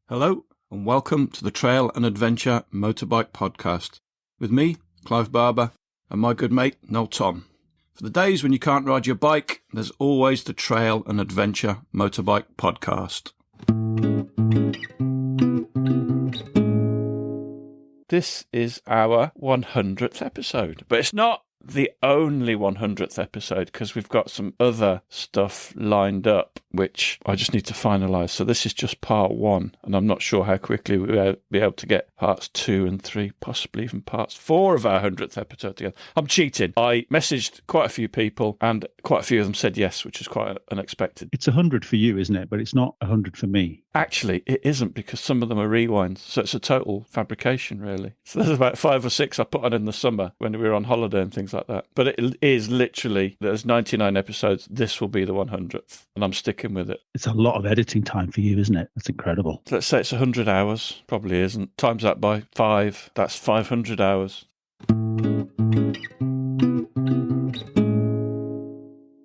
Hello and welcome to the Trail and Adventure Motorbike Podcast with me, Clive Barber, and my good mate, Noel Tom. For the days when you can't ride your bike, there's always the Trail and Adventure Motorbike Podcast. This is our 100th episode, but it's not the only 100th episode because we've got some other stuff lined up which I just need to finalise. So this is just part one, and I'm not sure how quickly we'll be able to get parts 2 and 3, possibly even parts 4 of our 100th episode together. I'm cheating. I messaged quite a few people and quite a few of them said yes, which is quite unexpected. It's 100 for you, isn't it? But it's not 100 for me. Actually, it isn't, because some of them are rewinds, so it's a total fabrication, really. So there's about 5 or 6 I put on in the summer when we were on holiday and things like that. But it is literally, there's 99 episodes, this will be the 100th, and I'm sticking with it. It's a lot of editing time for you, isn't it? That's incredible. So let's say it's 100 hours, probably isn't. Times that by 5, that's 500 hours.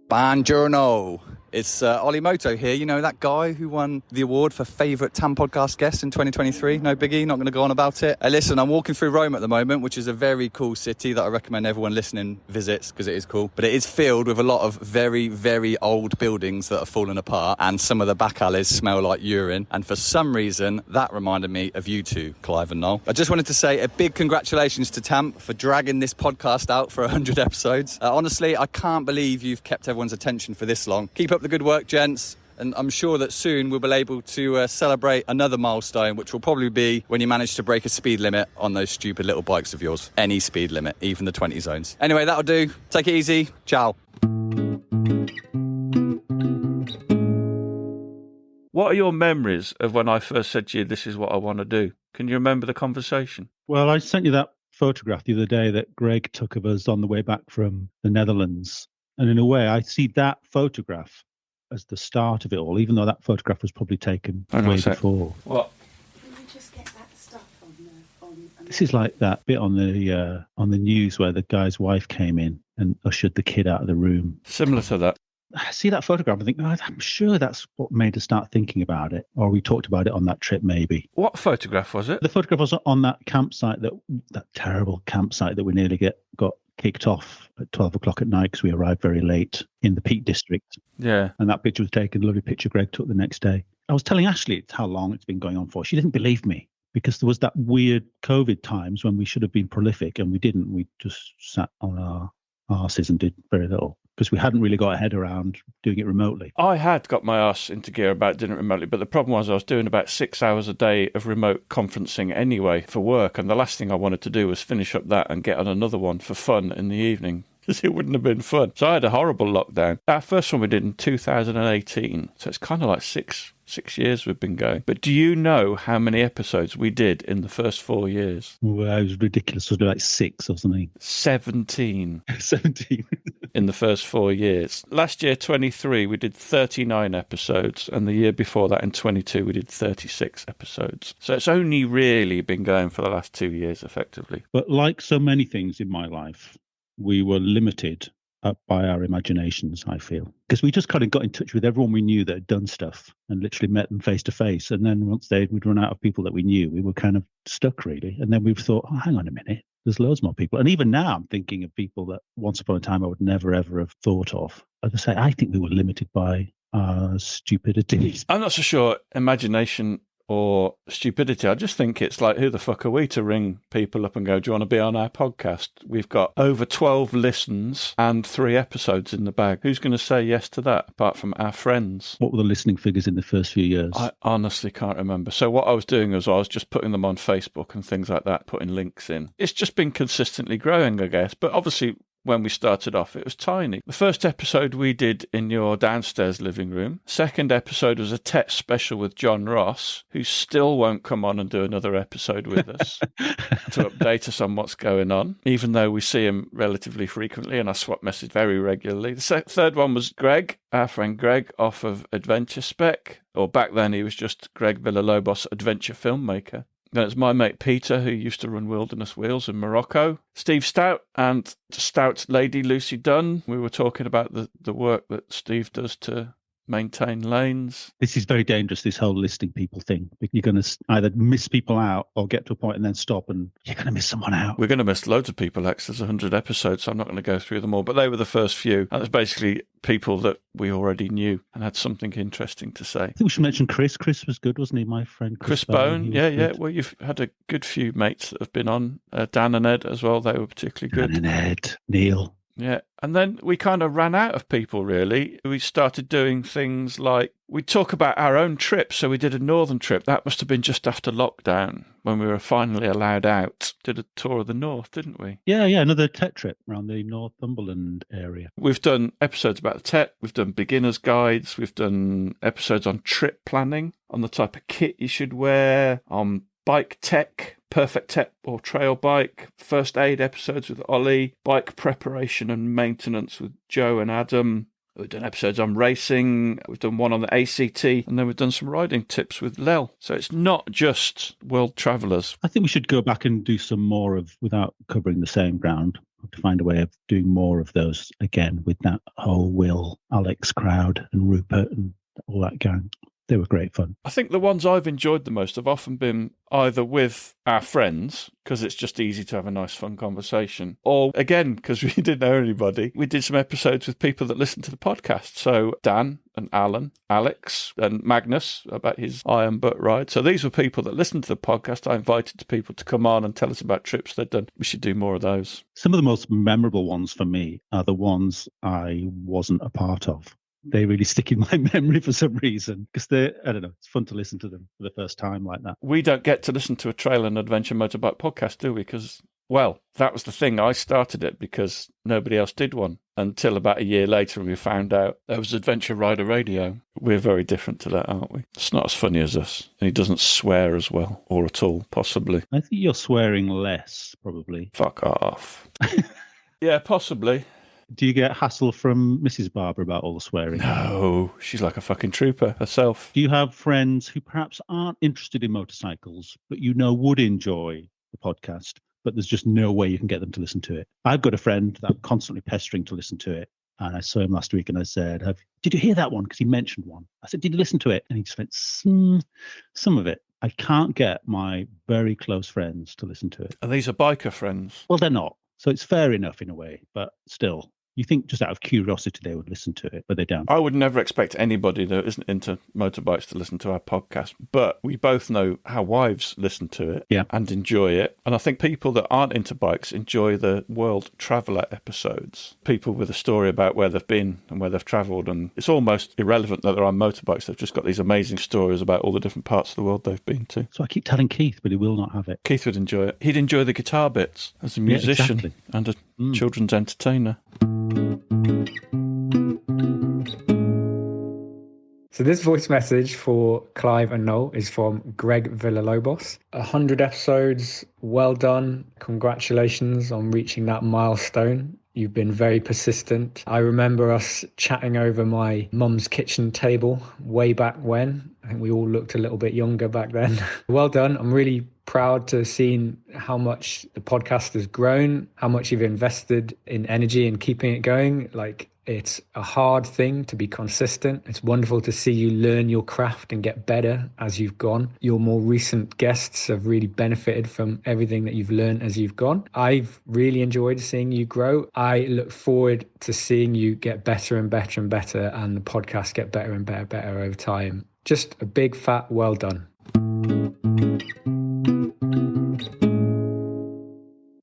Buongiorno. It's Ollie Moto here. You know, that guy who won the award for favourite TAMP podcast guest in 2023? No biggie, not going to go on about it. Listen, I'm walking through Rome at the moment, which is a very cool city that I recommend everyone listening visits because it is cool. But it is filled with a lot of very, very old buildings that have fallen apart, and some of the back alleys smell like urine. And for some reason, that reminded me of you two, Clive and Noel. I just wanted to say a big congratulations to TAMP for dragging this podcast out for 100 episodes. Honestly, I can't believe you've kept everyone's attention for this long. Keep up the good work, gents, and I'm sure that soon we'll be able to celebrate another milestone, which will probably be when you manage to break a speed limit on those stupid little bikes of yours. Any speed limit, even the 20 zones. Anyway, that'll do. Take it easy. Ciao. What are your memories of when I first said to you, this is what I want to do? Can you remember the conversation? Well, I sent you that photograph the other day that Greg took of us on the way back from the Netherlands. And in a way, I see that photograph as the start of it all, even though that photograph was probably taken way before. What? Can you just get that stuff on This is like that bit on the news where the guy's wife came in and ushered the kid out of the room. Similar to that. I see that photograph and think, oh, I'm sure that's what made us start thinking about it. Or we talked about it on that trip, maybe. What photograph was it? The photograph was on that campsite, that terrible campsite that we nearly got kicked off at 12 o'clock at night because we arrived very late in the Peak District. Yeah. And that picture was taken, a lovely picture Greg took the next day. I was telling Ashley how long it's been going on for. She didn't believe me because there was that weird COVID times when we should have been prolific and we didn't. We just sat on our arses and did very little because we hadn't really got our head around doing it remotely. I had got my arse into gear about doing it remotely, but the problem was I was doing about 6 hours a day of remote conferencing anyway for work, and the last thing I wanted to do was finish up that and get on another one for fun in the evening, because it wouldn't have been fun. So I had a horrible lockdown. Our first one we did in 2018, so it's kind of like six years we've been going. But do you know how many episodes we did in the first 4 years? Well, it was ridiculous. It was like 6 or something. 17. 17. In the first 4 years. Last year, 23, we did 39 episodes, and the year before that, in 22, we did 36 episodes. So it's only really been going for the last 2 years, effectively. But like so many things in my life, we were limited by our imaginations, I feel. Because we just kind of got in touch with everyone we knew that had done stuff and literally met them face to face. And then once we'd run out of people that we knew, we were kind of stuck, really. And then we thought, oh, hang on a minute. There's loads more people. And even now I'm thinking of people that once upon a time I would never, ever have thought of. As I say, I think we were limited by our stupidity. I'm not so sure imagination or stupidity. I just think it's like, who the fuck are we to ring people up and go, do you want to be on our podcast? We've got over 12 listens and 3 episodes in the bag. Who's going to say yes to that, apart from our friends? What were the listening figures in the first few years? I honestly can't remember. So what I was doing was I was just putting them on Facebook and things like that, putting links in. It's just been consistently growing, I guess. But obviously, when we started off, it was tiny. The first episode we did in your downstairs living room. Second episode was a tech special with John Ross, who still won't come on and do another episode with us to update us on what's going on, even though we see him relatively frequently and I swap message very regularly. The third one was Greg, our friend Greg, off of Adventure Spec, or back then he was just Greg Villalobos, adventure filmmaker. Then it's my mate Peter, who used to run Wilderness Wheels in Morocco. Steve Stout and Stout lady Lucy Dunn. We were talking about the work that Steve does to maintain lanes. This is very dangerous, this whole listing people thing. You're going to either miss people out or get to a point and then stop, and you're going to miss someone out. We're going to miss loads of people, Lex. There's 100 episodes, so I'm not going to go through them all. But they were the first few. And it's basically people that we already knew and had something interesting to say. I think we should mention Chris. Chris was good, wasn't he? My friend Chris Bone. Yeah. Well, you've had a good few mates that have been on. Dan and Ed as well. They were particularly good. Dan and Ed. Neil. Yeah. And then we kind of ran out of people, really. We started doing things like we talk about our own trips. So we did a northern trip. That must have been just after lockdown when we were finally allowed out. Did a tour of the north, didn't we? Yeah. Another tech trip around the Northumberland area. We've done episodes about the tech. We've done beginner's guides. We've done episodes on trip planning, on the type of kit you should wear, on bike tech, perfect tech or trail bike, first aid episodes with Ollie, bike preparation and maintenance with Joe and Adam. We've done episodes on racing. We've done one on the ACT, and then we've done some riding tips with Lel. So it's not just world travellers. I think we should go back and do some more of, without covering the same ground, to find a way of doing more of those again with that whole Will, Alex crowd and Rupert and all that gang. They were great fun. I think the ones I've enjoyed the most have often been either with our friends, because it's just easy to have a nice, fun conversation, or, again, because we didn't know anybody, we did some episodes with people that listen to the podcast. So Dan and Alan, Alex and Magnus about his Iron Butt ride. So these were people that listened to the podcast. I invited people to come on and tell us about trips they'd done. We should do more of those. Some of the most memorable ones for me are the ones I wasn't a part of. They really stick in my memory for some reason because I don't know, it's fun to listen to them for the first time like that. We don't get to listen to a trail and adventure motorbike podcast, do we? Because, well, that was the thing. I started it because nobody else did one until about a year later we found out there was Adventure Rider Radio. We're very different to that, aren't we? It's not as funny as us. And he doesn't swear as well, or at all, possibly. I think you're swearing less, probably. Fuck off. Yeah, possibly. Do you get hassle from Mrs. Barber about all the swearing? No, she's like a fucking trooper herself. Do you have friends who perhaps aren't interested in motorcycles, but you know would enjoy the podcast, but there's just no way you can get them to listen to it? I've got a friend that I'm constantly pestering to listen to it. And I saw him last week and I said, did you hear that one? Because he mentioned one. I said, did you listen to it? And he just went, some of it. I can't get my very close friends to listen to it. And these are biker friends? Well, they're not. So it's fair enough in a way, but still. You think just out of curiosity they would listen to it, but they don't. I would never expect anybody that isn't into motorbikes to listen to our podcast, but we both know our wives listen to it and enjoy it. And I think people that aren't into bikes enjoy the World Traveller episodes. People with a story about where they've been and where they've travelled. And it's almost irrelevant that they're on motorbikes. They've just got these amazing stories about all the different parts of the world they've been to. So I keep telling Keith, but he will not have it. Keith would enjoy it. He'd enjoy the guitar bits as a musician and a children's entertainer. So this voice message for Clive and Noel is from Greg Villalobos. 100 episodes, well done. Congratulations on reaching that milestone. You've been very persistent. I remember us chatting over my mum's kitchen table way back when. I think we all looked a little bit younger back then. Well done. I'm really proud to have seen how much the podcast has grown, how much you've invested in energy and keeping it going. It's a hard thing to be consistent. It's wonderful to see you learn your craft and get better as you've gone. Your more recent guests have really benefited from everything that you've learned as you've gone. I've really enjoyed seeing you grow. I look forward to seeing you get better and better and better, and the podcast get better and better over time. Just a big fat well done.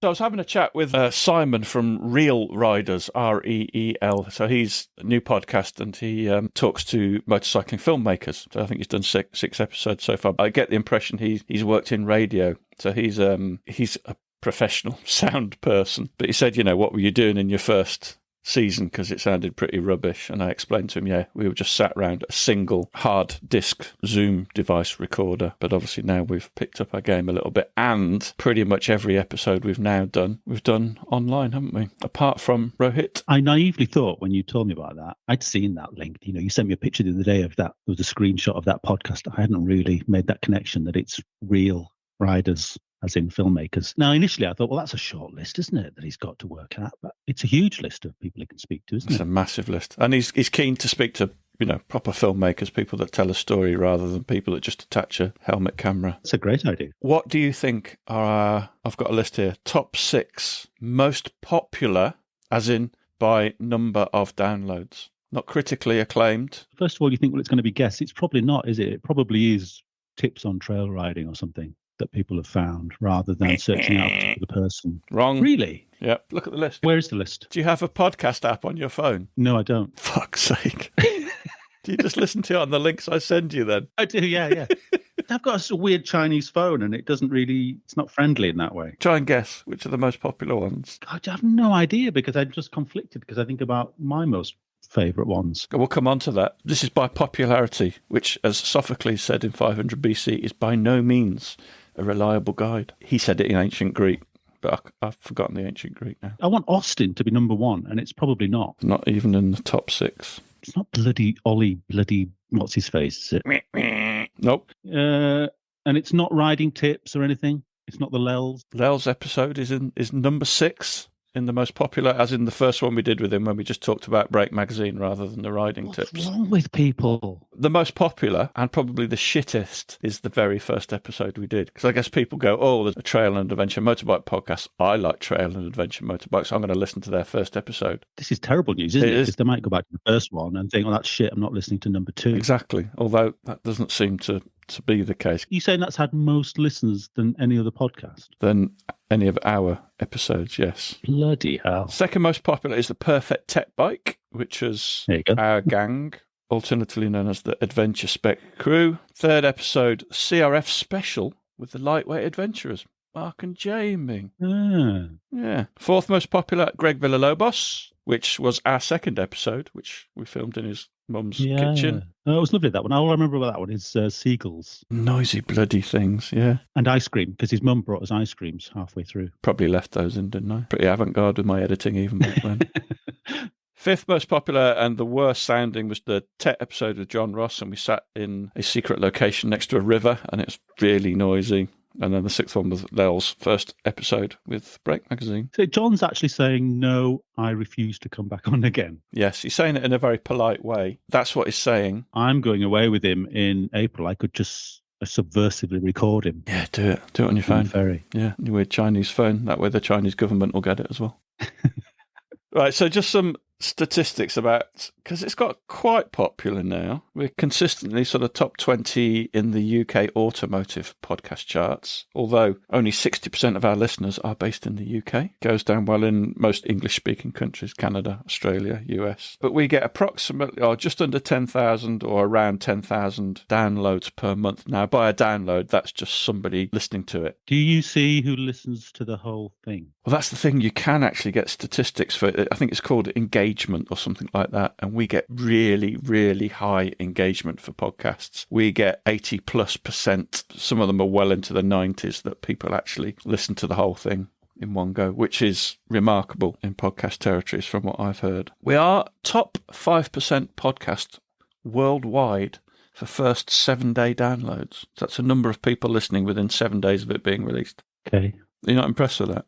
So I was having a chat with Simon from Real Riders, REEL. So he's a new podcast and he talks to motorcycling filmmakers. So I think he's done six episodes so far. I get the impression he's worked in radio. So he's a professional sound person. But he said, what were you doing in your first season? Because it sounded pretty rubbish. And I explained to him, we were just sat around a single hard disk Zoom device recorder. But obviously now we've picked up our game a little bit, and pretty much every episode we've done online, haven't we? Apart from Rohit. I naively thought when you told me about that, I'd seen that link. You sent me a picture the other day of that. There was a screenshot of that podcast. I hadn't really made that connection that it's Real Riders, as in filmmakers. Now, initially I thought, well, that's a short list, isn't it, that he's got to work at? But it's a huge list of people he can speak to, isn't it? It's a massive list. And he's keen to speak to proper filmmakers, people that tell a story rather than people that just attach a helmet camera. That's a great idea. What do you think are I've got a list here, top 6 most popular, as in by number of downloads, not critically acclaimed? First of all, you think, well, it's going to be guests. It's probably not, is it? It probably is tips on trail riding or something that people have found rather than searching out a particular person. Wrong. Really? Yeah, look at the list. Where is the list? Do you have a podcast app on your phone? No, I don't. Fuck's sake. Do you just listen to it on the links I send you then? I do, yeah. I've got a weird Chinese phone and it's not friendly in that way. Try and guess which are the most popular ones. I have no idea because I'm just conflicted because I think about my most favourite ones. We'll come on to that. This is by popularity, which, as Sophocles said in 500 BC, is by no means a reliable guide. He said it in ancient Greek, but I've forgotten the ancient Greek now. I want Austin to be number 1, and it's probably not. Not even in the top 6. It's not bloody Ollie, what's his face, is it? Nope. And it's not riding tips or anything. It's not the Lels. Lel's episode is number 6 in the most popular, as in the first one we did with him when we just talked about Break Magazine rather than the riding tips. What's wrong with people? The most popular and probably the shittest is the very first episode we did. Because I guess people go, oh, there's a trail and adventure motorbike podcast. I like trail and adventure motorbikes. I'm going to listen to their first episode. This is terrible news, isn't it? It is. Because they might go back to the first one and think, oh, that's shit, I'm not listening to number 2. Exactly. Although that doesn't seem to be the case. You saying that's had most listens than any other podcast? Than any of our episodes, yes. Bloody hell. Second most popular is the Perfect Tech Bike, which was There you go. our gang, alternatively known as the Adventure Spec Crew. Third episode, CRF Special with the Lightweight Adventurers, Mark and Jamie. Ah. Yeah. Fourth most popular, Greg Villalobos, which was our second episode, which we filmed in his mum's kitchen. Oh, it was lovely, that one. All I remember about that one is seagulls. Noisy bloody things, yeah. And ice cream, because his mum brought us ice creams halfway through. Probably left those in, didn't I? Pretty avant-garde with my editing even back then. Fifth most popular and the worst sounding was the Tech episode with John Ross, and we sat in a secret location next to a river, and it was really noisy. And then the sixth one was Lel's first episode with Break Magazine. So John's actually saying, no, I refuse to come back on again. Yes, he's saying it in a very polite way. That's what he's saying. I'm going away with him in April. I could just subversively record him. Yeah, do it. Do it on your phone. Ferry. Yeah, your weird Chinese phone. That way the Chinese government will get it as well. Right, so just some statistics about, because it's got quite popular now. We're consistently sort of top 20 in the UK automotive podcast charts, although only 60% of our listeners are based in the UK. Goes down well in most English-speaking countries, Canada, Australia, US. But we get approximately, or just under 10,000 or around 10,000 downloads per month. Now, by a download, that's just somebody listening to it. Do you see who listens to the whole thing? Well, that's the thing. You can actually get statistics for it. I think it's called engagement or something like that. And we get really, really high engagement for podcasts. We get 80+%. Some of them are well into the 90s that people actually listen to the whole thing in one go, which is remarkable in podcast territories from what I've heard. We are top 5% podcast worldwide for first 7-day downloads. So that's a number of people listening within 7 days of it being released. Okay. Are you not impressed with that?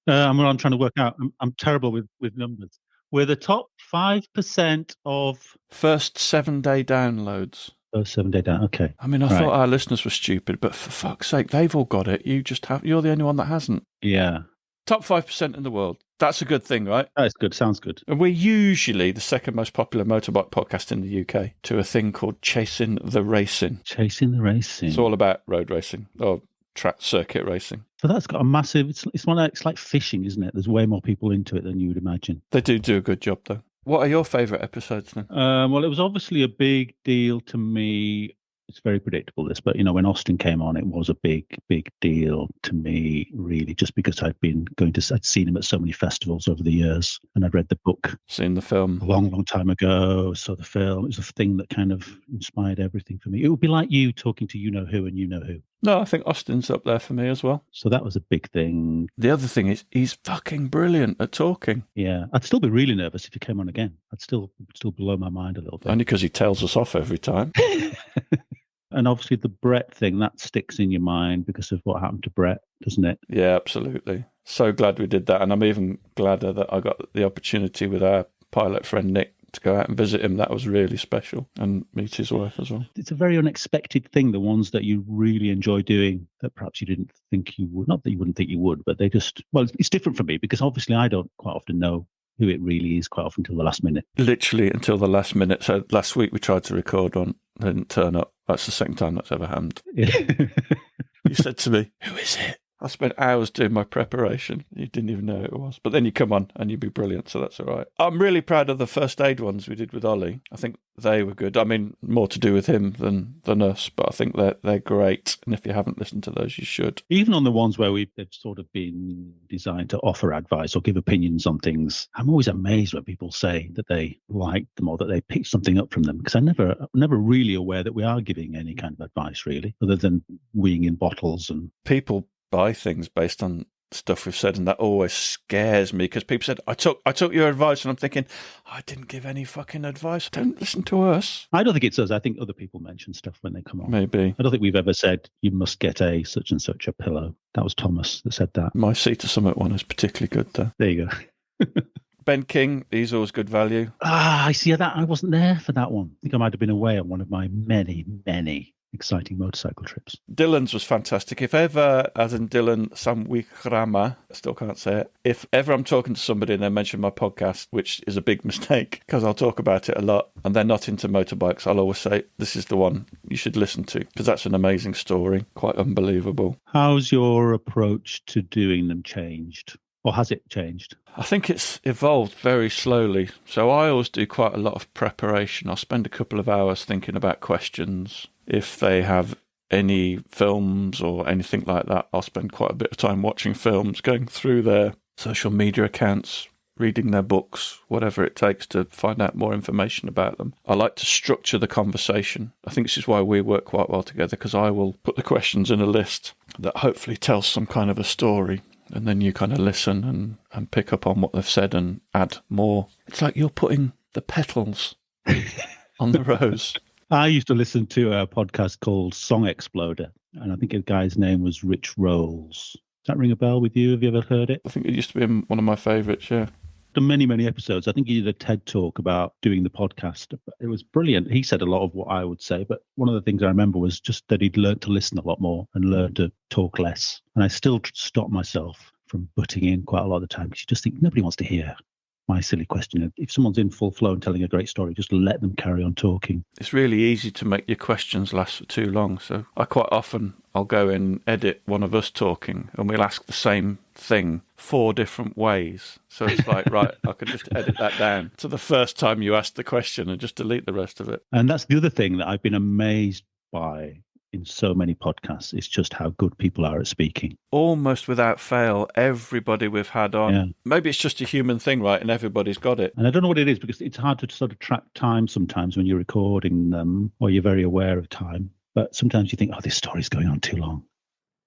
I'm trying to work out. I'm terrible with numbers. We're the top 5% of first 7-day downloads. Oh, 7 day down. Okay. I mean, I thought our listeners were stupid, but for fuck's sake, they've all got it. You're the only one that hasn't. Yeah. Top 5% in the world. That's a good thing, right? That's good. Sounds good. And we're usually the second most popular motorbike podcast in the UK to a thing called Chasing the Racing. Chasing the Racing. It's all about road racing or track circuit racing. So that's got a massive, it's like fishing, isn't it? There's way more people into it than you would imagine. They do a good job, though. What are your favourite episodes then? Well, it was obviously a big deal to me. It's very predictable, this, but, when Austin came on, it was a big, big deal to me, really, just because I'd seen him at so many festivals over the years, and I'd read the book. Seen the film. A long, long time ago, saw the film. It was a thing that kind of inspired everything for me. It would be like you talking to you-know-who and you-know-who. No, I think Austin's up there for me as well. So that was a big thing. The other thing is he's fucking brilliant at talking. Yeah. I'd still be really nervous if he came on again. I'd still blow my mind a little bit. Only because he tells us off every time. And obviously the Brett thing, that sticks in your mind because of what happened to Brett, doesn't it? Yeah, absolutely. So glad we did that. And I'm even gladder that I got the opportunity with our pilot friend Nick to go out and visit him. That was really special, and meet his wife as well. It's a very unexpected thing, the ones that you really enjoy doing that perhaps you didn't think you would. Not that you wouldn't think you would, but they just, well, it's different for me because obviously I don't quite often know who it really is quite often until the last minute. Literally until the last minute. So last week we tried to record one, they didn't turn up. That's the second time that's ever happened. You said to me, "Who is it?" I spent hours doing my preparation. You didn't even know who it was. But then you come on and you'd be brilliant, so that's all right. I'm really proud of the first aid ones we did with Ollie. I think they were good. I mean, more to do with him than us, but I think they're great. And if you haven't listened to those, you should. Even on the ones where they've sort of been designed to offer advice or give opinions on things, I'm always amazed when people say that they liked them or that they picked something up from them, because I'm never really aware that we are giving any kind of advice, really, other than weeing in bottles. And people buy things based on stuff we've said, and that always scares me because people said, I took your advice, and I'm thinking, I didn't give any fucking advice. Don't listen to us. I don't think it's us. I think other people mention stuff when they come on. Maybe. I don't think we've ever said you must get a such and such a pillow. That was Thomas that said that. My Sea to Summit one is particularly good though. There you go. Ben King, he's always good value. I see that. I wasn't there for that one. I think I might have been away on one of my many exciting motorcycle trips. Dylan's was fantastic. If ever, as in Dylan Samwikrama, I still can't say it, if ever I'm talking to somebody and they mention my podcast, which is a big mistake because I'll talk about it a lot and they're not into motorbikes, I'll always say, this is the one you should listen to because that's an amazing story, quite unbelievable. How's your approach to doing them changed? Or has it changed? I think it's evolved very slowly. So I always do quite a lot of preparation. I'll spend a couple of hours thinking about questions. If they have any films or anything like that, I'll spend quite a bit of time watching films, going through their social media accounts, reading their books, whatever it takes to find out more information about them. I like to structure the conversation. I think this is why we work quite well together, because I will put the questions in a list that hopefully tells some kind of a story. And then you kind of listen and pick up on what they've said and add more. It's like you're putting the petals on the rose. I used to listen to a podcast called Song Exploder, and I think the guy's name was Rich Rolls. Does that ring a bell with you? Have you ever heard it? I think it used to be one of my favourites, yeah. Done many episodes. I think he did a TED talk about doing the podcast. It was brilliant. He said a lot of what I would say, but one of the things I remember was just that he'd learned to listen a lot more and learned to talk less. And I still stop myself from butting in quite a lot of the time because you just think nobody wants to hear my silly question. If someone's in full flow and telling a great story, just let them carry on talking. It's really easy to make your questions last for too long. So I'll go and edit one of us talking and we'll ask the same thing 4 different ways. So it's like, right, I could just edit that down to the first time you asked the question and just delete the rest of it. And that's the other thing that I've been amazed by in so many podcasts. It's just how good people are at speaking. Almost without fail, everybody we've had on, maybe it's just a human thing, right? And everybody's got it. And I don't know what it is because it's hard to sort of track time sometimes when you're recording them or you're very aware of time. But sometimes you think, oh, this story's going on too long.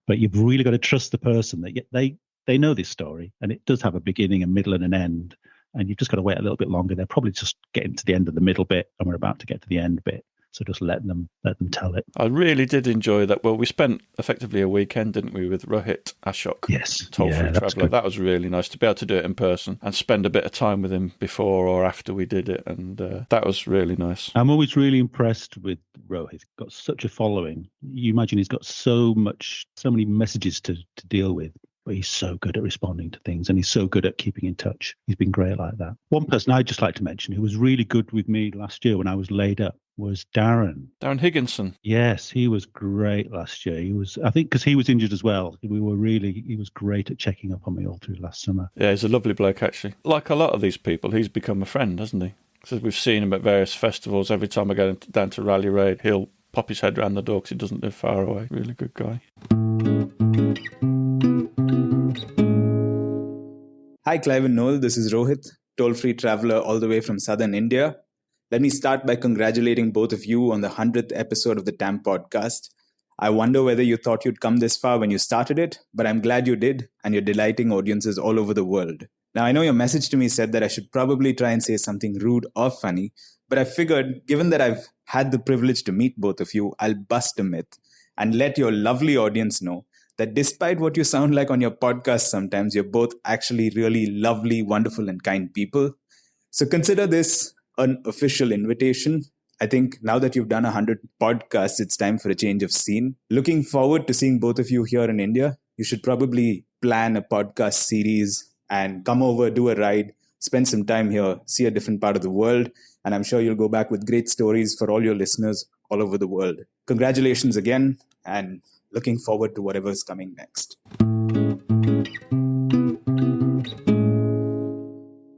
But you've really got to trust the person that they know this story and it does have a beginning, a middle and an end. And you've just got to wait a little bit longer. They're probably just getting to the end of the middle bit and we're about to get to the end bit. So just let them tell it. I really did enjoy that. Well, we spent effectively a weekend, didn't we, with Rohit Ashok? Yes. Toll-free traveller. That was really nice to be able to do it in person and spend a bit of time with him before or after we did it. And that was really nice. I'm always really impressed with Rohit. He's got such a following. You imagine he's got so many messages to deal with. But he's so good at responding to things and he's so good at keeping in touch. He's been great like that. One person I'd just like to mention who was really good with me last year when I was laid up was Darren. Darren Higginson. Yes, he was great last year. He was, I think, because he was injured as well. He was great at checking up on me all through last summer. Yeah, he's a lovely bloke, actually. Like a lot of these people, he's become a friend, hasn't he? So we've seen him at various festivals. Every time I go down to Rally Raid, he'll pop his head round the door because he doesn't live far away. Really good guy. Hi, Clive and Noel. This is Rohit, toll-free traveler all the way from southern India. Let me start by congratulating both of you on the 100th episode of the TAMP podcast. I wonder whether you thought you'd come this far when you started it, but I'm glad you did, and you're delighting audiences all over the world. Now, I know your message to me said that I should probably try and say something rude or funny, but I figured, given that I've had the privilege to meet both of you, I'll bust a myth and let your lovely audience know that despite what you sound like on your podcast sometimes, you're both actually really lovely, wonderful, and kind people. So consider this unofficial invitation. I think now that you've done 100 podcasts, it's time for a change of scene. Looking forward to seeing both of you here in India. You should probably plan a podcast series and come over, do a ride, spend some time here, see a different part of the world. And I'm sure you'll go back with great stories for all your listeners all over the world. Congratulations again, and looking forward to whatever's coming next.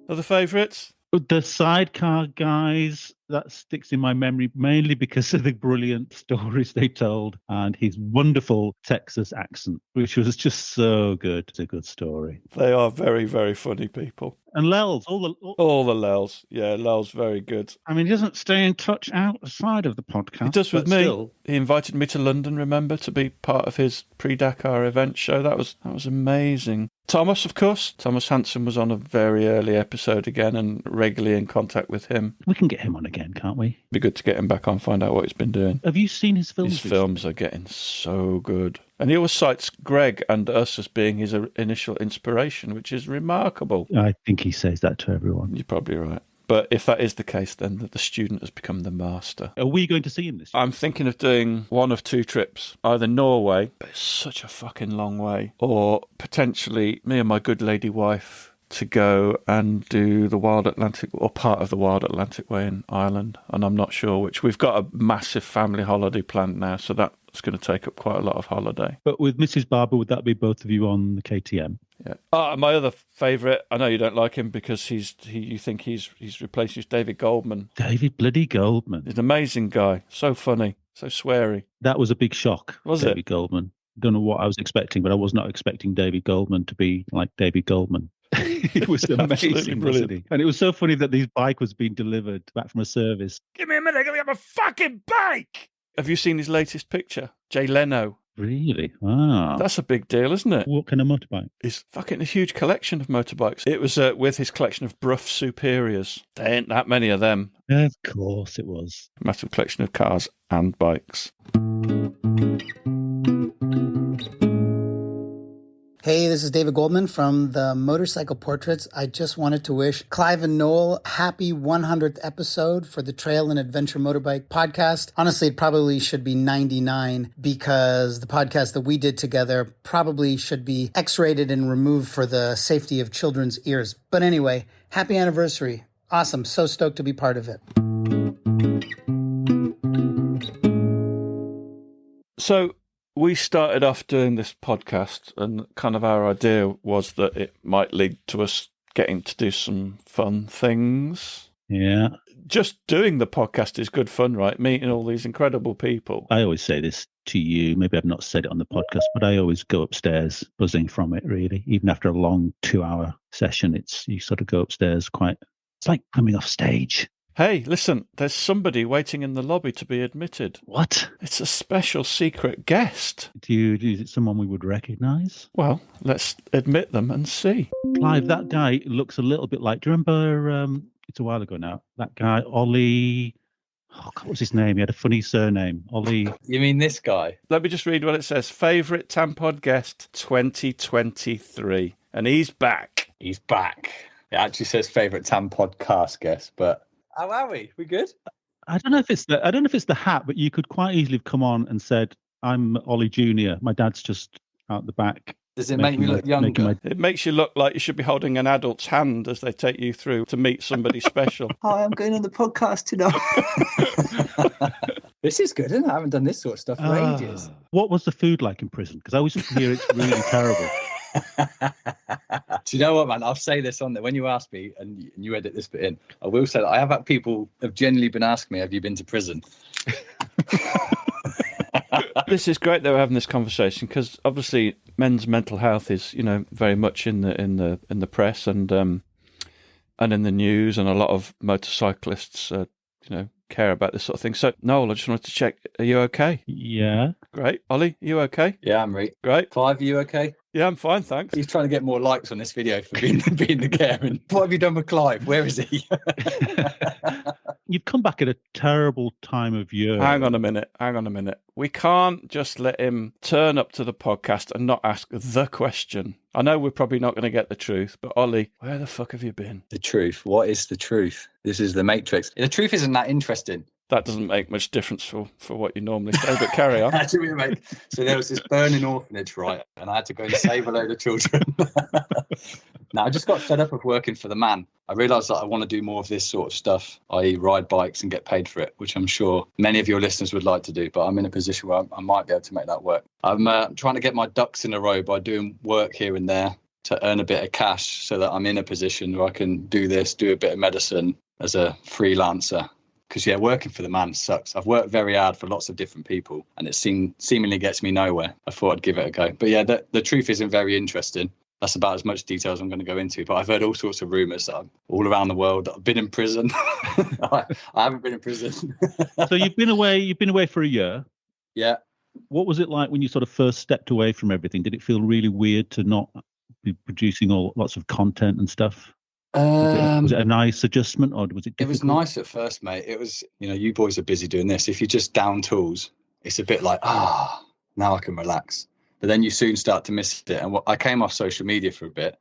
Other favourites? The sidecar guys, that sticks in my memory mainly because of the brilliant stories they told and his wonderful Texas accent, which was just so good. It's a good story. They are very, very funny people. And Lels, All the Lels. Yeah, Lels, very good. I mean, he doesn't stay in touch outside of the podcast. He does with but me. still. He invited me to London, remember, to be part of his pre-Dakar event show. That was amazing. Thomas, of course. Thomas Hansen was on a very early episode again and regularly in contact with him. We can get him on again, can't we? Be good to get him back on, find out what he's been doing. Have you seen his films? His films are getting so good. And he always cites Greg and us as being his initial inspiration, which is remarkable. I think he says that to everyone. You're probably right. But if that is the case, then the student has become the master. Are we going to see him this year? I'm thinking of doing one of two trips, either Norway, but it's such a fucking long way, or potentially me and my good lady wife to go and do the Wild Atlantic, or part of the Wild Atlantic Way in Ireland. And I'm not sure which. We've got a massive family holiday planned now, so that's going to take up quite a lot of holiday. But with Mrs. Barber, would that be both of you on the KTM? Yeah. My other favourite, I know you don't like him because you think he's replaced with David Goldman. David bloody Goldman. He's an amazing guy. So funny. So sweary. That was a big shock. Was David it? Goldman. Don't know what I was expecting, but I was not expecting David Goldman to be like David Goldman. It was amazing, wasn't he? And it was so funny that his bike was being delivered back from a service. Give me a minute, give me my fucking bike! Have you seen his latest picture? Jay Leno. Really? Wow. That's a big deal, isn't it? What kind of motorbike? He's fucking a huge collection of motorbikes. It was with his collection of Brough Superiors. There ain't that many of them. Of course it was. Massive collection of cars and bikes. Hey, this is David Goldman from the Motorcycle Portraits. I just wanted to wish Clive and Noel happy 100th episode for the Trail and Adventure Motorbike podcast. Honestly, it probably should be 99 because the podcast that we did together probably should be X-rated and removed for the safety of children's ears. But anyway, happy anniversary. Awesome. So stoked to be part of it. So we started off doing this podcast, and kind of our idea was that it might lead to us getting to do some fun things. Yeah. Just doing the podcast is good fun, right? Meeting all these incredible people. I always say this to you. Maybe I've not said it on the podcast, but I always go upstairs buzzing from it, really. Even after a long 2-hour session, you sort of go upstairs it's like coming off stage. Hey, listen, there's somebody waiting in the lobby to be admitted. What? It's a special secret guest. Is it someone we would recognise? Well, let's admit them and see. Clive, that guy looks a little bit like, do you remember, it's a while ago now, that guy, Ollie, what was his name? He had a funny surname. Ollie. You mean this guy? Let me just read what it says. Favourite TAMP guest 2023. And he's back. He's back. It actually says favourite TAMP podcast guest, but how are we? We good? I don't know if it's the hat, but you could quite easily have come on and said, "I'm Ollie Junior. My dad's just out the back." Does it make me look younger? It makes you look like you should be holding an adult's hand as they take you through to meet somebody special. Hi, I'm going on the podcast tonight. This is good, isn't it? I haven't done this sort of stuff for ages. What was the food like in prison? Because I always hear it's really terrible. Do you know what, man? I'll say this on there. When you ask me, and you edit this bit in, I will say that I have had people have genuinely been asking me, have you been to prison? This is great that we're having this conversation because obviously men's mental health is, very much in the press and in the news, and a lot of motorcyclists, care about this sort of thing. So, Noel, I just wanted to check: are you okay? Yeah. Great. Ollie, are you okay? Yeah, I'm right. Great. Clive, are you okay? Yeah, I'm fine, thanks. He's trying to get more likes on this video for being the Karen. What have you done with Clive? Where is he? You've come back at a terrible time of year. Hang on a minute. We can't just let him turn up to the podcast and not ask the question. I know we're probably not going to get the truth, but Ollie, where the fuck have you been? The truth. What is the truth? This is the Matrix. The truth isn't that interesting. That doesn't make much difference for what you normally say, but carry on. So there was this burning orphanage, right? And I had to go and save a load of children. Now, I just got fed up of working for the man. I realised that I want to do more of this sort of stuff, i.e. ride bikes and get paid for it, which I'm sure many of your listeners would like to do, but I'm in a position where I might be able to make that work. I'm trying to get my ducks in a row by doing work here and there to earn a bit of cash so that I'm in a position where I can do this, do a bit of medicine as a freelancer. Because, working for the man sucks. I've worked very hard for lots of different people and it seemingly gets me nowhere. I thought I'd give it a go. But the truth isn't very interesting. That's about as much detail as I'm going to go into. But I've heard all sorts of rumours that I'm all around the world. I've been in prison. I haven't been in prison. So you've been away for a year. Yeah. What was it like when you sort of first stepped away from everything? Did it feel really weird to not be producing lots of content and stuff? Was it a nice adjustment or was it difficult? It was nice at first, mate. It was, you boys are busy doing this. If you're just down tools, it's a bit like, now I can relax. But then you soon start to miss it. And I came off social media for a bit,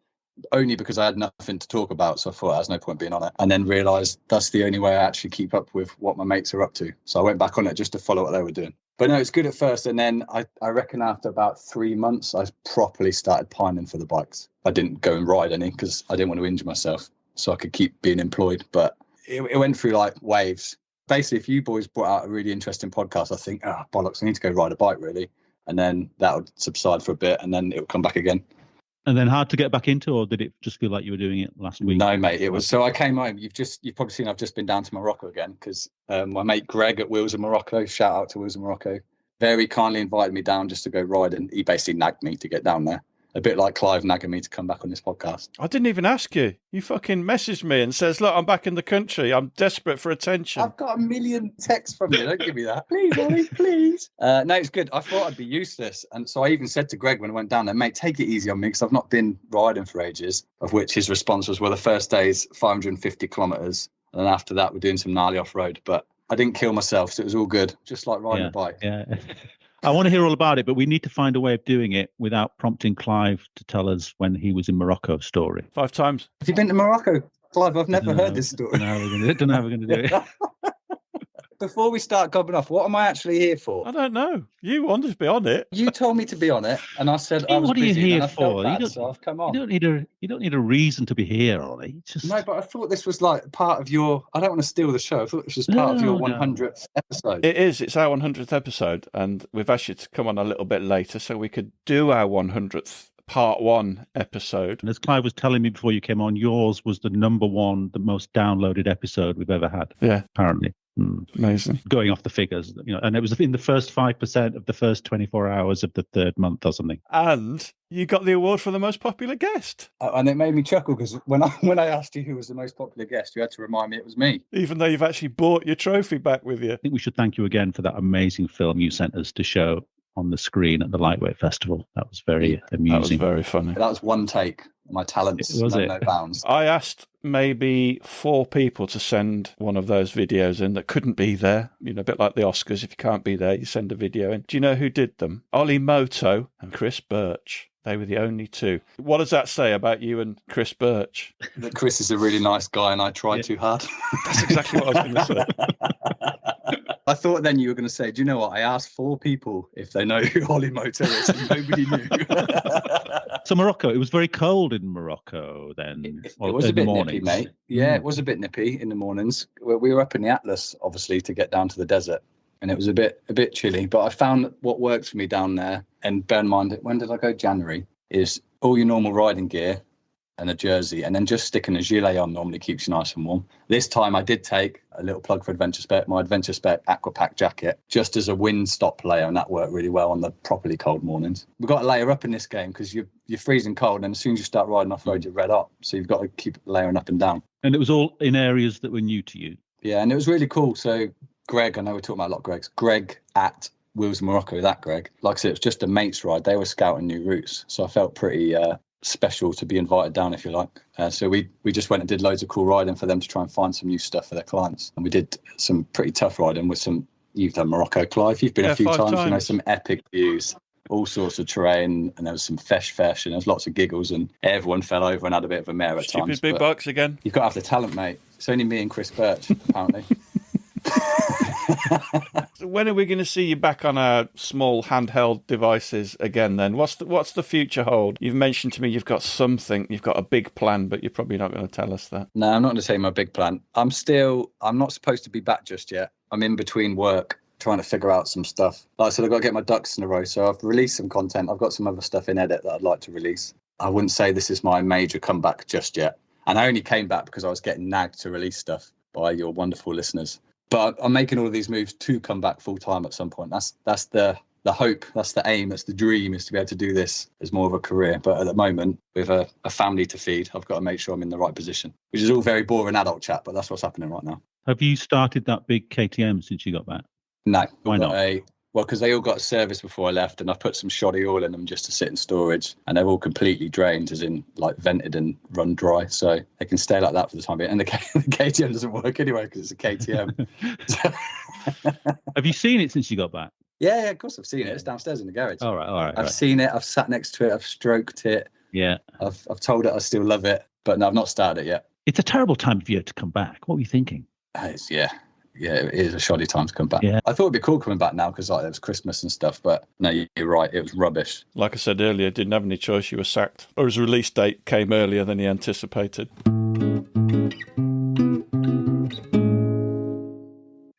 only because I had nothing to talk about. So I thought there's no point being on it. And then realised that's the only way I actually keep up with what my mates are up to. So I went back on it just to follow what they were doing. But no, it's good at first. And then I reckon after about 3 months, I properly started pining for the bikes. I didn't go and ride any because I didn't want to injure myself so I could keep being employed. But it went through like waves. Basically, if you boys brought out a really interesting podcast, I think, bollocks, I need to go ride a bike, really. And then that would subside for a bit and then it would come back again. And then hard to get back into, or did it just feel like you were doing it last week? No, mate, it was. So I came home. You've probably seen I've just been down to Morocco again because my mate Greg at Wheels of Morocco, shout out to Wheels of Morocco, very kindly invited me down just to go ride. And he basically nagged me to get down there. A bit like Clive nagging me to come back on this podcast. I didn't even ask you. You fucking messaged me and says, look, I'm back in the country. I'm desperate for attention. I've got a million texts from you. Don't give me that. Please, Ollie, please. No, it's good. I thought I'd be useless. And so I even said to Greg when I went down there, mate, take it easy on me because I've not been riding for ages, of which his response was, well, the first day's 550 kilometres. And then after that, we're doing some gnarly off-road. But I didn't kill myself, so it was all good. Just like riding a bike. Yeah. I want to hear all about it, but we need to find a way of doing it without prompting Clive to tell us when he was in Morocco story. 5 times. Have you been to Morocco, Clive? I've never heard this story. Don't know how we're going to do it. Before we start gobbing off, what am I actually here for? I don't know. You wanted to be on it. You told me to be on it, and I said I was what are you busy, here and I felt for? bad, so I've come on. You don't need a reason to be here, Ollie. No, but I thought this was like part of your. I don't want to steal the show. I thought this was part of your 100th episode. It is. It's our 100th episode, and we've asked you to come on a little bit later so we could do our 100th part 1 episode. And as Clive was telling me before you came on, yours was the number 1, the most downloaded episode we've ever had. Yeah, apparently. Amazing. Going off the figures, and it was in the first 5% of the first 24 hours of the 3rd month or something. And you got the award for the most popular guest. And it made me chuckle because when I asked you who was the most popular guest, you had to remind me it was me. Even though you've actually brought your trophy back with you. I think we should thank you again for that amazing film you sent us to show on the screen at the Lightweight Festival. That was very amusing. That was very funny. That was one take. My talents know no bounds. I asked maybe 4 people to send one of those videos in that couldn't be there. A bit like the Oscars. If you can't be there, you send a video in. Do you know who did them? Ollie Moto and Chris Birch. They were the only 2. What does that say about you and Chris Birch? That Chris is a really nice guy and I try too hard. That's exactly what I was going to say. I thought then you were going to say, do you know what? I asked 4 people if they know who Ollie Moto is and nobody knew. So Morocco, it was very cold in Morocco then. It was a bit nippy, mate. Yeah, it was a bit nippy in the mornings. We were up in the Atlas, obviously, to get down to the desert. And it was a bit chilly. But I found that what works for me down there, and bear in mind, when did I go? January, is all your normal riding gear and a jersey, and then just sticking a gilet on normally keeps you nice and warm. This time I did take a little plug for Adventure Spec, my Adventure Spec Aquapack jacket, just as a wind stop layer, and that worked really well on the properly cold mornings. We've got to layer up in this game because you're freezing cold, and as soon as you start riding off-road, you're red hot. So you've got to keep layering up and down. And it was all in areas that were new to you. Yeah, and it was really cool. So Greg, I know we're talking about a lot of Gregs. Greg at Wheels of Morocco, that Greg. Like I said, it was just a mate's ride. They were scouting new routes. So I felt pretty special to be invited down, if you like. So we just went and did loads of cool riding for them to try and find some new stuff for their clients. And we did some pretty tough riding with some, you've done Morocco, Clive, you've been a few 5 times, you know, times. some epic views, all sorts of terrain, and there was some fesh, and there was lots of giggles, and everyone fell over and had a bit of a mare at times. Stupid big but bucks again. You've got to have the talent, mate. It's only me and Chris Birch, apparently. When are we going to see you back on our small handheld devices again then? What's the future hold? You've mentioned to me you've got something, you've got a big plan, but you're probably not going to tell us that. No, I'm not going to say my big plan. I'm not supposed to be back just yet. I'm in between work trying to figure out some stuff. Like I said, I've got to get my ducks in a row. So I've released some content. I've got some other stuff in edit that I'd like to release. I wouldn't say this is my major comeback just yet. And I only came back because I was getting nagged to release stuff by your wonderful listeners. But I'm making all of these moves to come back full time at some point. That's the hope, that's the aim, that's the dream, is to be able to do this as more of a career. But at the moment, with a family to feed, I've got to make sure I'm in the right position, which is all very boring adult chat, but that's what's happening right now. Have you started that big KTM since you got back? No. Why not? Well, because they all got service before I left, and I've put some shoddy oil in them just to sit in storage, and they're all completely drained, as in like vented and run dry, so they can stay like that for the time being. And the KTM doesn't work anyway because it's a KTM. Have you seen it since you got back? Yeah, of course I've seen it. It's downstairs in the garage. All right. I've seen it. I've sat next to it. I've stroked it. Yeah. I've told it I still love it, but no, I've not started it yet. It's a terrible time of year to come back. What were you thinking? Yeah, it is a shoddy time to come back. Yeah. I thought it'd be cool coming back now because like there was Christmas and stuff, but no, you're right, it was rubbish. Like I said earlier, didn't have any choice, you were sacked. Or his release date came earlier than he anticipated.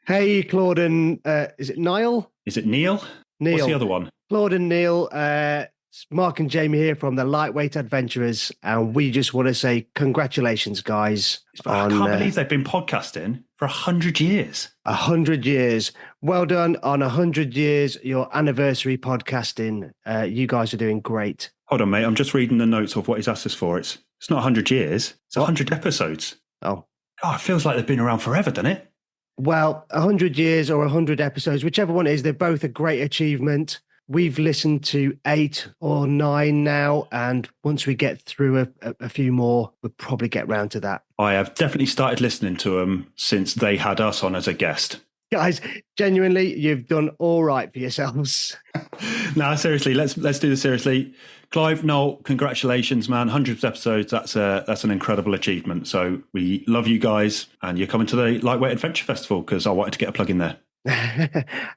Hey, Claude and is it Niall? Is it Neil? Neil. What's the other one? Claude and Neil, it's Mark and Jamie here from the Lightweight Adventurers, and we just want to say congratulations, guys. I can't believe they've been podcasting for 100 years. 100 years. Well done on 100 years, your anniversary podcasting. You guys are doing great. Hold on, mate. I'm just reading the notes of what he's asked us for. It's not 100 years. It's 100 episodes. Oh. God, it feels like they've been around forever, doesn't it? Well, 100 years or 100 episodes, whichever one it is, they're both a great achievement. We've listened to 8 or 9 now, and once we get through a few more, we'll probably get round to that. I have definitely started listening to them since they had us on as a guest. Guys, genuinely, you've done all right for yourselves. No, seriously, let's do this seriously. Clive, Noel, congratulations, man. 100 episodes, that's an incredible achievement. So we love you guys, and you're coming to the Lightweight Adventure Festival because I wanted to get a plug in there.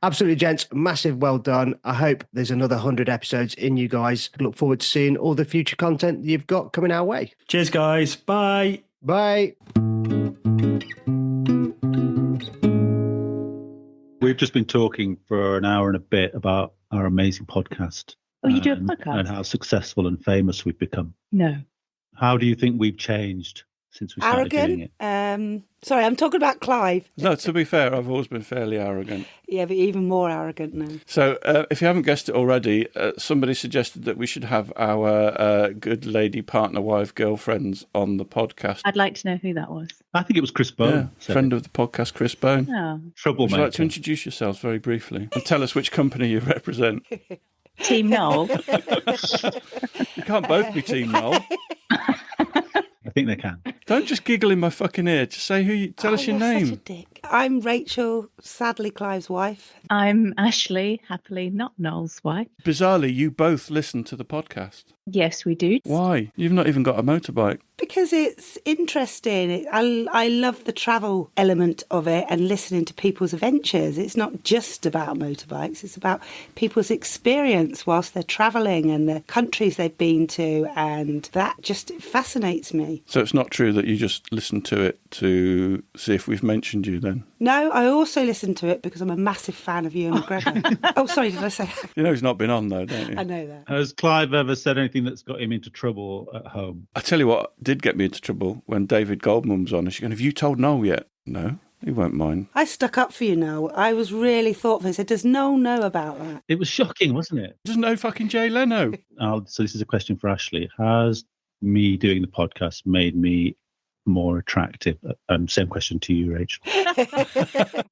Absolutely, gents. Massive well done. I hope there's another 100 episodes in you guys. Look forward to seeing all the future content you've got coming our way. Cheers, guys. Bye. Bye. We've just been talking for an hour and a bit about our amazing podcast. Oh, you do a podcast? And how successful and famous we've become. No. How do you think we've changed since we started doing it? Sorry, I'm talking about Clive. No, to be fair, I've always been fairly arrogant. Yeah, but even more arrogant now. So if you haven't guessed it already, somebody suggested that we should have our good lady partner, wife, girlfriends on the podcast. I'd like to know who that was. I think it was Chris Bone. Yeah, friend of the podcast, Chris Bone. Oh. Would you like to introduce yourselves very briefly and tell us which company you represent? Team Noel. You can't both be Team Noel. I think they can. Don't just giggle in my fucking ear. Just say tell us your name. Such a dick. I'm Rachel, sadly Clive's wife. I'm Ashley, happily not Noel's wife. Bizarrely, you both listen to the podcast. Yes, we do. Why? You've not even got a motorbike. Because it's interesting. I love the travel element of it and listening to people's adventures. It's not just about motorbikes. It's about people's experience whilst they're travelling and the countries they've been to. And that just fascinates me. So it's not true that you just listen to it to see if we've mentioned you then? No, I also listen to it because I'm a massive fan of Ewan McGregor. Oh, sorry, did I say that? You know he's not been on though, don't you? I know that. Has Clive ever said anything that's got him into trouble at home? I tell you what did get me into trouble when David Goldman was on. She's going, have you told Noel yet? No, he won't mind. I stuck up for you, Noel. I was really thoughtful. I said, does Noel know about that? It was shocking, wasn't it? Doesn't know fucking Jay Leno. So this is a question for Ashley. Has me doing the podcast made me more attractive? Same question to you, Rachel.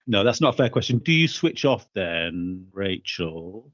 No, that's not a fair question. Do you switch off then, Rachel,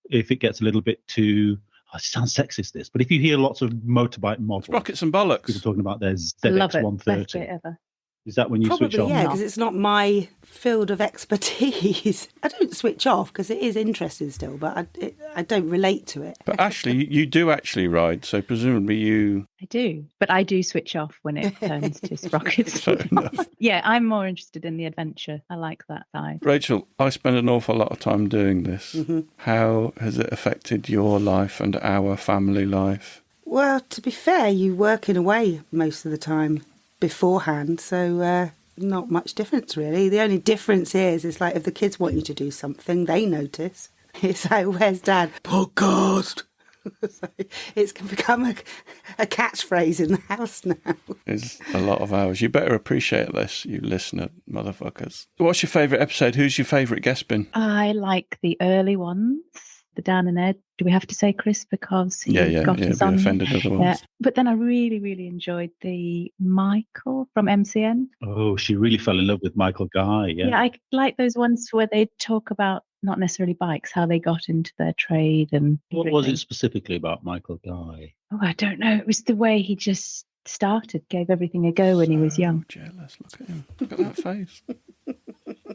if it gets a little bit too it sounds sexist, this, but if you hear lots of motorbike models, rockets and bollocks, people talking about their I love it. Best ZX130. bit ever. Is that when you switch Probably, off? yeah, because it's not my field of expertise. I don't switch off because it is interesting still, but I don't relate to it. But Ashley, you do actually ride, so presumably you... I do, but I do switch off when it turns to sprockets. Fair enough. Yeah, I'm more interested in the adventure. I like that side. Rachel, I spend an awful lot of time doing this. Mm-hmm. How has it affected your life and our family life? Well, to be fair, you working away most of the time beforehand, so not much difference really. The only difference is like if the kids want you to do something, they notice. It's like, where's Dad? Podcast. So it's become a catchphrase in the house now. It's a lot of hours. You better appreciate this, you listener motherfuckers. What's your favourite episode? Who's your favourite guest been? I like the early ones, the Dan and Ed. Do we have to say Chris because he got us be on? offended otherwise. Yeah. But then I really, really enjoyed the Michael from MCN. Oh, she really fell in love with Michael Guy. Yeah, I like those ones where they talk about not necessarily bikes, how they got into their trade and What everything. was it specifically about Michael Guy? Oh, I don't know. It was the way he just started, gave everything a go when he was young. Jealous, look at him. Look at that face.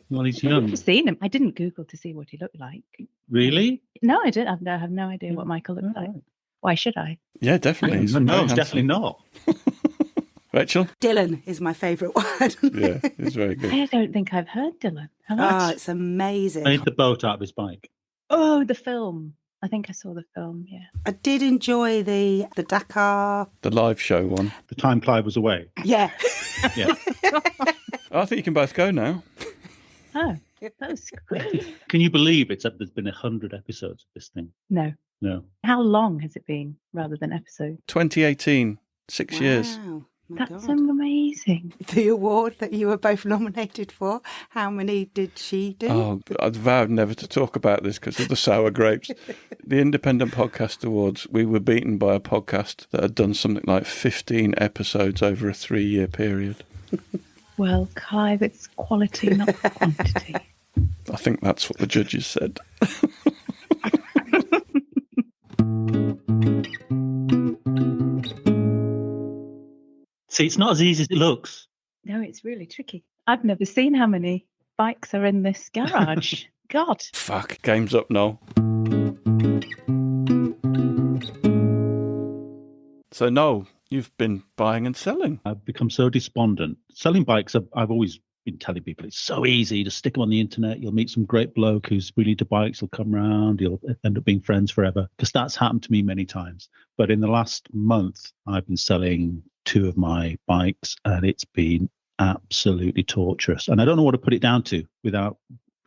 Well, he's I've young. never seen him. I didn't Google to see what he looked like. Really? No, I didn't. I have no idea what Michael looked like. Why should I? Yeah, definitely. He's No, very it's handsome. definitely not. Rachel? Dylan is my favourite one. Yeah, he's very good. I don't think I've heard Dylan. Have I? Oh, it's amazing. Made the boat out of his bike. Oh, the film. I think I saw the film, yeah. I did enjoy the Dakar. The live show one. The time Clive was away. Yeah. Yeah. I think you can both go now. Oh, that was quick. Can you believe there's been 100 episodes of this thing? No. No. How long has it been rather than episode? 2018, 6 years. Wow. My That's God. amazing. The award that you were both nominated for, how many did she do? Oh, I'd vowed never to talk about this because of the sour grapes. The Independent Podcast Awards, we were beaten by a podcast that had done something like 15 episodes over a 3-year period. Well, Clive, it's quality, not quantity. I think that's what the judges said. See, it's not as easy as it looks. No, it's really tricky. I've never seen how many bikes are in this garage. God. Fuck, game's up now. So, Noel, you've been buying and selling. I've become so despondent. Selling bikes, I've always been telling people it's so easy. Just stick them on the internet. You'll meet some great bloke who's really into bikes. He'll come around. You'll end up being friends forever. Because that's happened to me many times. But in the last month, I've been selling 2 of my bikes, and it's been absolutely torturous. And I don't know what to put it down to without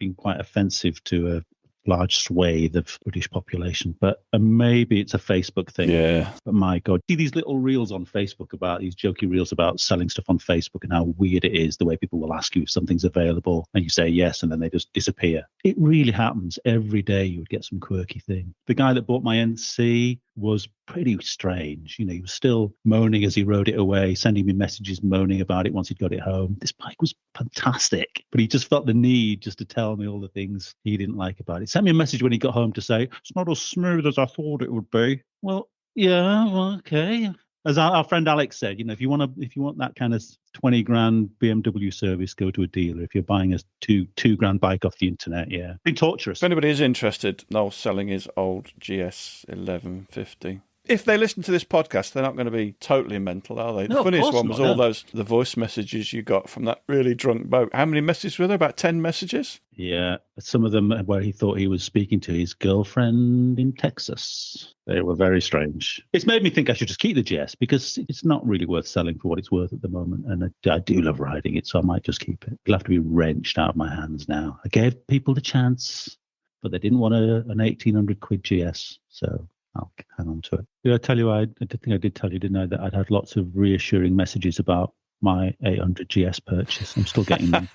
being quite offensive to a large swathe of British population, but maybe it's a Facebook thing. Yeah. But my God, see these little reels on Facebook about these jokey reels about selling stuff on Facebook and how weird it is the way people will ask you if something's available and you say yes and then they just disappear. It really happens every day. You would get some quirky thing. The guy that bought my NC was pretty strange. You know, he was still moaning as he rode it away, sending me messages moaning about it once he'd got it home. This bike was fantastic, but he just felt the need just to tell me all the things he didn't like about it. Sent me a message when he got home to say, it's not as smooth as I thought it would be. Well, yeah, well, okay. As our friend Alex said, you know, if you want that kind of 20 grand BMW service, go to a dealer. If you're buying a two grand bike off the internet, yeah. It's been torturous. If anybody is interested, Noel's selling his old GS 1150. If they listen to this podcast, they're not going to be totally mental, are they? No, The of funniest course one was not, all no. the voice messages you got from that really drunk bloke. How many messages were there? About 10 messages? Yeah, some of them where he thought he was speaking to his girlfriend in Texas. They were very strange. It's made me think I should just keep the GS because it's not really worth selling for what it's worth at the moment. And I do love riding it, so I might just keep it. It'll have to be wrenched out of my hands now. I gave people the chance, but they didn't want an 1,800 quid GS, so I'll hang on to it. Did I tell you, I think I did tell you, didn't I, that I'd had lots of reassuring messages about my 800 GS purchase. I'm still getting them.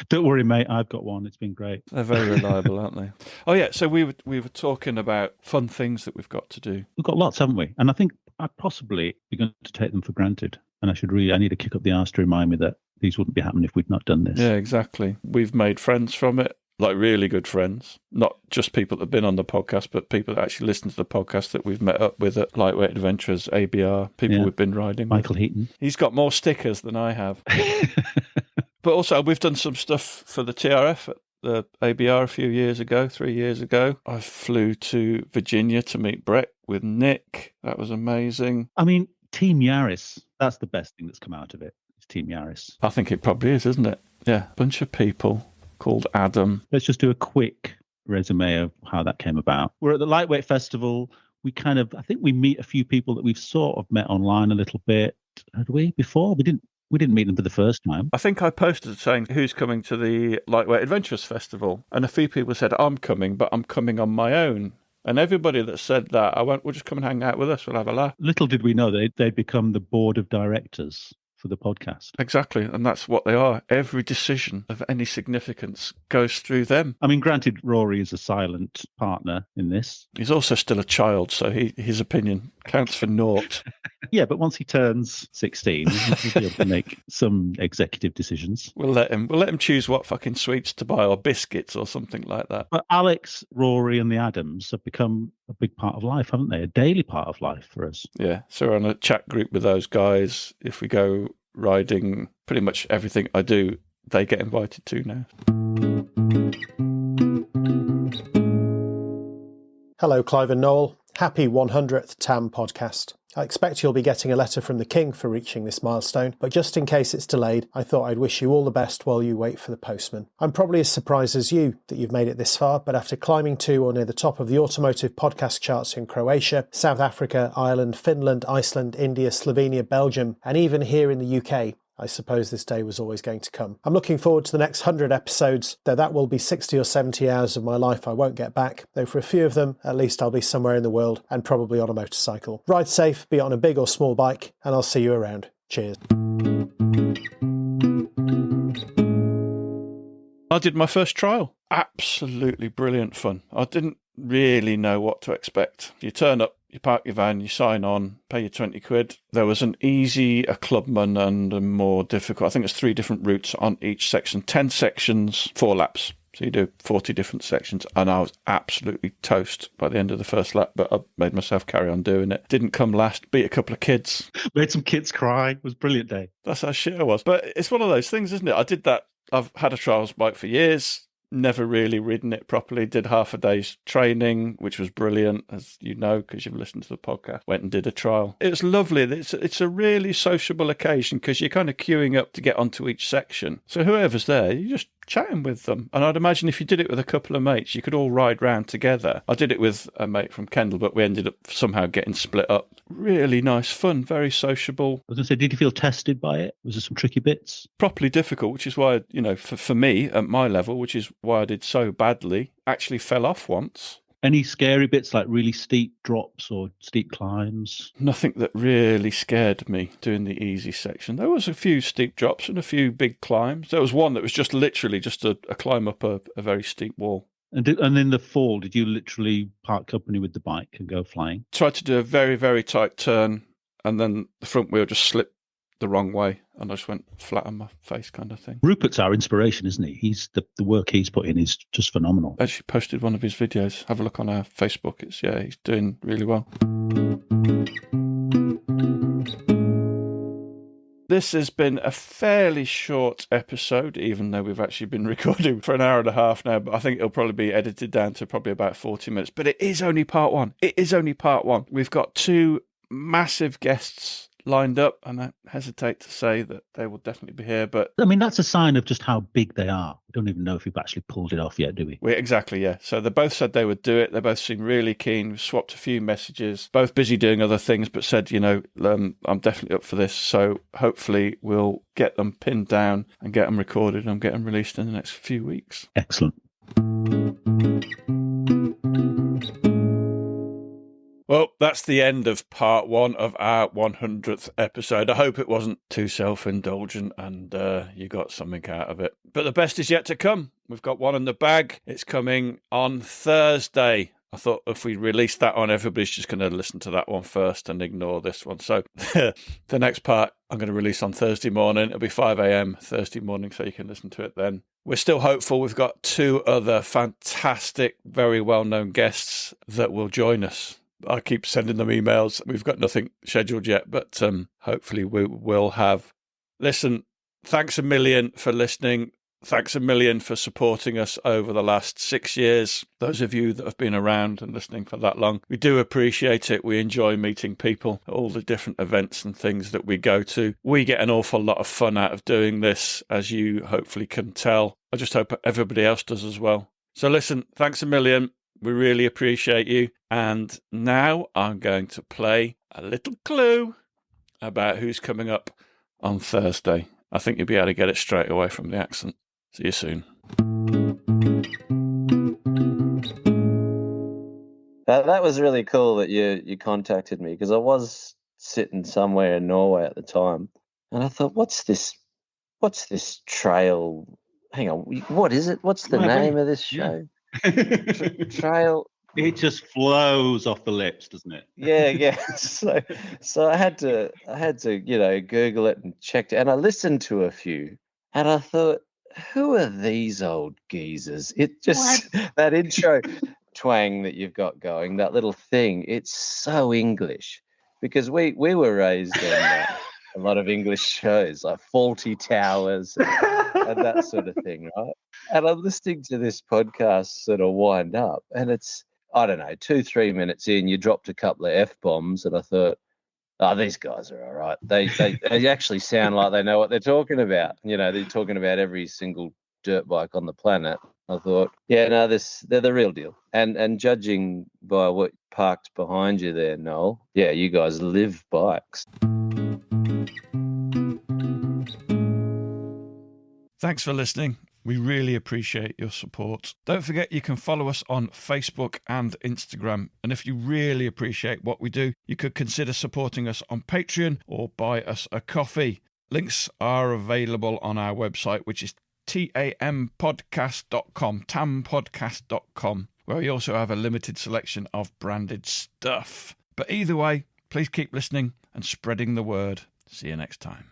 Don't worry, mate. I've got one. It's been great. They're very reliable, aren't they? Oh, yeah. So we were talking about fun things that we've got to do. We've got lots, haven't we? And I think I possibly begun to take them for granted. And I need to kick up the arse to remind me that these wouldn't be happening if we'd not done this. Yeah, exactly. We've made friends from it. like really good friends, not just people that have been on the podcast, but people that actually listen to the podcast that we've met up with at Lightweight Adventurers, ABR, people we've been riding Michael with. Heaton. He's got more stickers than I have. But also, we've done some stuff for the TRF at the ABR a few years ago, 3 years ago. I flew to Virginia to meet Brett with Nick. That was amazing. I mean, Team Yaris, that's the best thing that's come out of it. It's Team Yaris. I think it probably is, isn't it? Yeah, bunch of people called Adam. Let's just do a quick resume of how that came about. We're at the Lightweight Festival. I think we meet a few people that we've sort of met online a little bit. Had we before? We didn't meet them for the first time. I think I posted saying who's coming to the Lightweight Adventurers Festival, and a few people said, I'm coming, but I'm coming on my own. And everybody that said that, I went, well, just come and hang out with us. We'll have a laugh. Little did we know they'd become the board of directors for the podcast. Exactly. And that's what they are. Every decision of any significance goes through them. I mean, granted, Rory is a silent partner in this. He's also still a child, so his opinion counts for naught. Yeah, but once he turns 16, he'll be able to make some executive decisions. We'll let him choose what fucking sweets to buy or biscuits or something like that. But Alex, Rory and the Adams have become a big part of life, haven't they? A daily part of life for us. Yeah, so we're on a chat group with those guys. If we go riding, pretty much everything I do, they get invited to now. Hello, Clive and Noel. Happy 100th TAM podcast. I expect you'll be getting a letter from the King for reaching this milestone, but just in case it's delayed, I thought I'd wish you all the best while you wait for the postman. I'm probably as surprised as you that you've made it this far, but after climbing to or near the top of the automotive podcast charts in Croatia, South Africa, Ireland, Finland, Iceland, India, Slovenia, Belgium, and even here in the UK, I suppose this day was always going to come. I'm looking forward to the next 100 episodes, though that will be 60 or 70 hours of my life I won't get back, though for a few of them, at least I'll be somewhere in the world and probably on a motorcycle. Ride safe, be it on a big or small bike, and I'll see you around. Cheers. I did my first trial. Absolutely brilliant fun. I didn't really know what to expect. You turn up, you park your van, you sign on, pay your 20 quid. There was an easy, a clubman, and a more difficult. I think it's 3 different routes on each section. 10 sections, 4 laps. So you do 40 different sections, and I was absolutely toast by the end of the first lap, but I made myself carry on doing it. Didn't come last, beat a couple of kids. Made some kids cry. It was a brilliant day. That's how shit I was. But it's one of those things, isn't it? I did that. I've had a trials bike for years. Never really ridden it properly. Did half a day's training, which was brilliant, as you know, because you've listened to the podcast. Went and did a trial. It's lovely. It's a really sociable occasion because you're kind of queuing up to get onto each section. So whoever's there, you just chatting with them. And I'd imagine if you did it with a couple of mates, you could all ride round together. I did it with a mate from Kendal, but we ended up somehow getting split up. Really nice fun, very sociable. I was going to say, did you feel tested by it? Was there some tricky bits? Properly difficult, which is why, for me, at my level, which is why I did so badly, actually fell off once. Any scary bits like really steep drops or steep climbs? Nothing that really scared me doing the easy section. There was a few steep drops and a few big climbs. There was one that was just literally just a climb up a very steep wall. And in the fall, did you literally part company with the bike and go flying? Tried to do a very, very tight turn, and then the front wheel just slipped the wrong way, and I just went flat on my face kind of thing. Rupert's our inspiration, isn't he? He's the work he's put in is just phenomenal. Actually posted one of his videos. Have a look on our Facebook. He's doing really well. This has been a fairly short episode, even though we've actually been recording for an hour and a half now, but I think it'll probably be edited down to probably about 40 minutes. But it is only part one. We've got 2 massive guests lined up, and I hesitate to say that they will definitely be here, but I mean, that's a sign of just how big they are. We don't even know if we've actually pulled it off yet, do we? Exactly, yeah. So they both said they would do it. They both seem really keen. We've swapped a few messages, both busy doing other things, but said, I'm definitely up for this. So hopefully we'll get them pinned down and get them recorded and get them released in the next few weeks. Excellent. Well, that's the end of part 1 of our 100th episode. I hope it wasn't too self-indulgent and you got something out of it. But the best is yet to come. We've got one in the bag. It's coming on Thursday. I thought if we release that on, everybody's just going to listen to that one first and ignore this one. So the next part I'm going to release on Thursday morning. It'll be 5 a.m. Thursday morning, so you can listen to it then. We're still hopeful. We've got 2 other fantastic, very well-known guests that will join us. I keep sending them emails. We've got nothing scheduled yet, but hopefully we will have. Listen, thanks a million for listening. Thanks a million for supporting us over the last 6 years. Those of you that have been around and listening for that long, we do appreciate it. We enjoy meeting people at all the different events and things that we go to. We get an awful lot of fun out of doing this, as you hopefully can tell. I just hope everybody else does as well. So listen, thanks a million. We really appreciate you. And now I'm going to play a little clue about who's coming up on Thursday. I think you'll be able to get it straight away from the accent. See you soon. That was really cool that you contacted me, because I was sitting somewhere in Norway at the time, and I thought, what's this trail? Hang on, what is it? What's the name of this show? Trail. It just flows off the lips, doesn't it? Yeah. So I had to Google it and checked it, and I listened to a few, and I thought, who are these old geezers? It just that intro twang that you've got going, that little thing, it's so English, because we were raised on a lot of English shows like Faulty Towers and that sort of thing, right? And I'm listening to this podcast sort of wind up, and it's, I don't know, 2-3 minutes in, you dropped a couple of F-bombs, and I thought, oh, these guys are all right. They actually sound like they know what they're talking about. They're talking about every single dirt bike on the planet. I thought, yeah, no, they're the real deal. And judging by what parked behind you there, Noel, yeah, you guys live bikes. Thanks for listening. We really appreciate your support. Don't forget you can follow us on Facebook and Instagram. And if you really appreciate what we do, you could consider supporting us on Patreon or buy us a coffee. Links are available on our website, which is tampodcast.com, tampodcast.com, where we also have a limited selection of branded stuff. But either way, please keep listening and spreading the word. See you next time.